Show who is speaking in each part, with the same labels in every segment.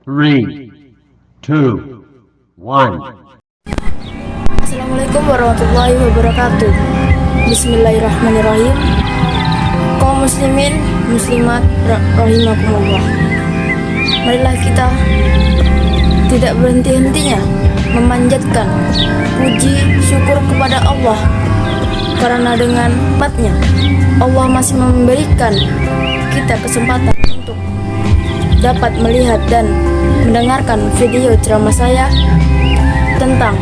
Speaker 1: Three, two, one.
Speaker 2: Assalamualaikum warahmatullahi wabarakatuh. Bismillahirrahmanirrahim. Kaum muslimin, muslimat, rahimakumullah. Marilah kita tidak berhenti-hentinya memanjatkan puji syukur kepada Allah, karena dengan nikmatnya Allah masih memberikan kita kesempatan untuk dapat melihat dan mendengarkan video ceramah saya tentang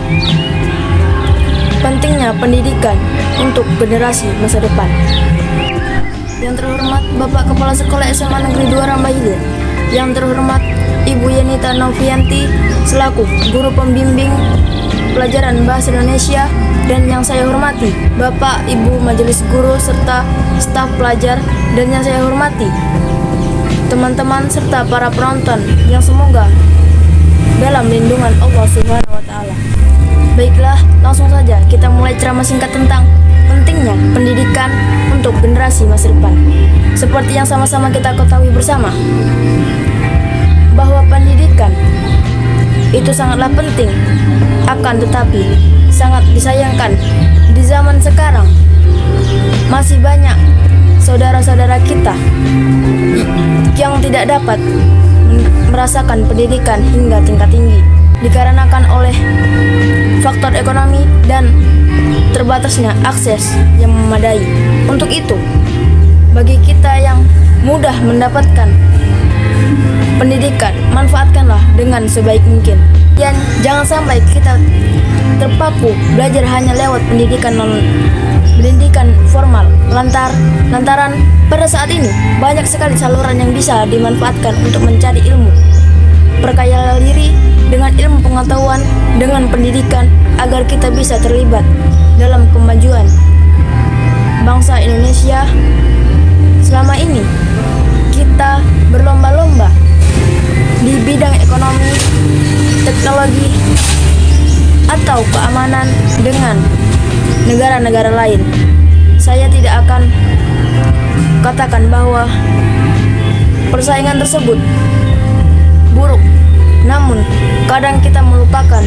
Speaker 2: pentingnya pendidikan untuk generasi masa depan. Yang terhormat Bapak Kepala Sekolah SMA Negeri 2 Rambah Hilir, yang terhormat Ibu Yenita Novianti selaku guru pembimbing pelajaran Bahasa Indonesia, dan yang saya hormati Bapak Ibu Majelis Guru serta staf pelajar, dan yang saya hormati teman-teman serta para penonton yang semoga dalam lindungan Allah Subhanahu wa Ta'ala. Baiklah, langsung saja kita mulai ceramah singkat tentang pentingnya pendidikan untuk generasi masa depan. Seperti yang sama-sama kita ketahui bersama, bahwa pendidikan itu sangatlah penting, akan tetapi sangat disayangkan di zaman sekarang masih banyak saudara-saudara kita yang tidak dapat merasakan pendidikan hingga tingkat tinggi, dikarenakan oleh faktor ekonomi dan terbatasnya akses yang memadai. Untuk itu, bagi kita yang mudah mendapatkan pendidikan, manfaatkanlah dengan sebaik mungkin. Dan jangan sampai kita terpaku belajar hanya lewat pendidikan formal. Lantaran pada saat ini banyak sekali saluran yang bisa dimanfaatkan untuk mencari ilmu. Perkayalah diri dengan ilmu pengetahuan, dengan pendidikan, agar kita bisa terlibat dalam kemajuan bangsa Indonesia. Selama ini kita berlomba-lomba di bidang ekonomi, teknologi, atau keamanan dengan negara-negara lain. Saya tidak akan katakan bahwa persaingan tersebut buruk, namun kadang kita melupakan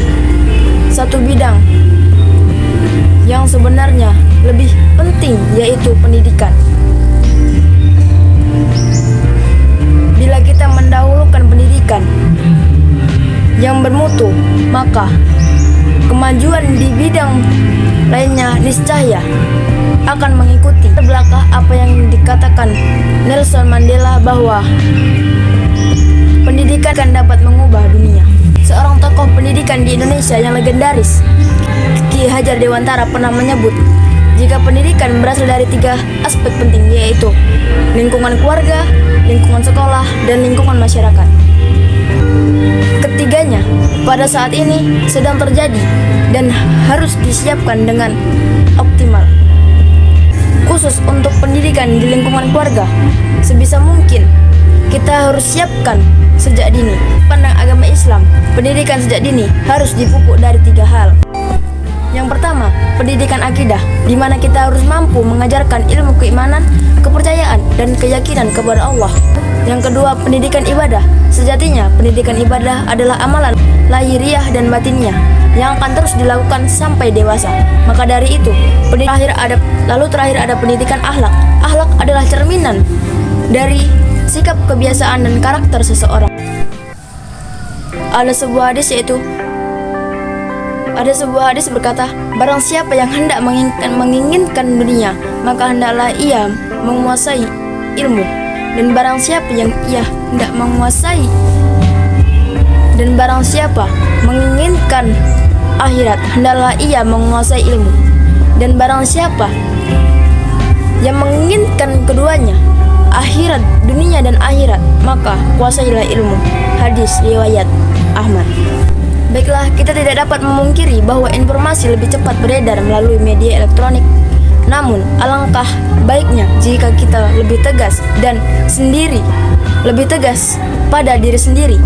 Speaker 2: satu bidang yang sebenarnya lebih penting, yaitu pendidikan. Bila kita mendahulukan pendidikan yang bermutu, maka kemajuan di bidang lainnya niscaya akan mengikuti. Terbelakang apa yang dikatakan Nelson Mandela, bahwa pendidikan akan dapat mengubah dunia. Seorang tokoh pendidikan di Indonesia yang legendaris, Ki Hajar Dewantara, pernah menyebut jika pendidikan berasal dari 3 aspek penting, yaitu lingkungan keluarga, lingkungan sekolah, dan lingkungan masyarakat. Ketiganya pada saat ini sedang terjadi dan harus disiapkan dengan optimal. Khusus untuk pendidikan di lingkungan keluarga, sebisa mungkin kita harus siapkan sejak dini. Pandang agama Islam, pendidikan sejak dini harus dipupuk dari 3 hal. Yang pertama, pendidikan akidah, di mana kita harus mampu mengajarkan ilmu keimanan, kepercayaan, dan keyakinan kepada Allah. Yang kedua, pendidikan ibadah. Sejatinya, pendidikan ibadah adalah amalan lahiriah dan batinnya yang akan terus dilakukan sampai dewasa. Maka dari itu, terakhir ada pendidikan akhlak. Akhlak adalah cerminan dari sikap, kebiasaan, dan karakter seseorang. Ada sebuah hadis berkata, barang siapa yang hendak menginginkan dunia, maka hendaklah ia menguasai ilmu. Dan barang siapa menginginkan akhirat, hendaklah ia menguasai ilmu. Dan barang siapa yang menginginkan keduanya, akhirat, dunia dan akhirat, maka kuasailah ilmu. Hadis riwayat Ahmad. Baiklah, kita tidak dapat memungkiri bahwa informasi lebih cepat beredar melalui media elektronik. Namun, alangkah baiknya jika kita lebih tegas pada diri sendiri,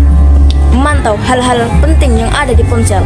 Speaker 2: memantau hal-hal penting yang ada di ponsel.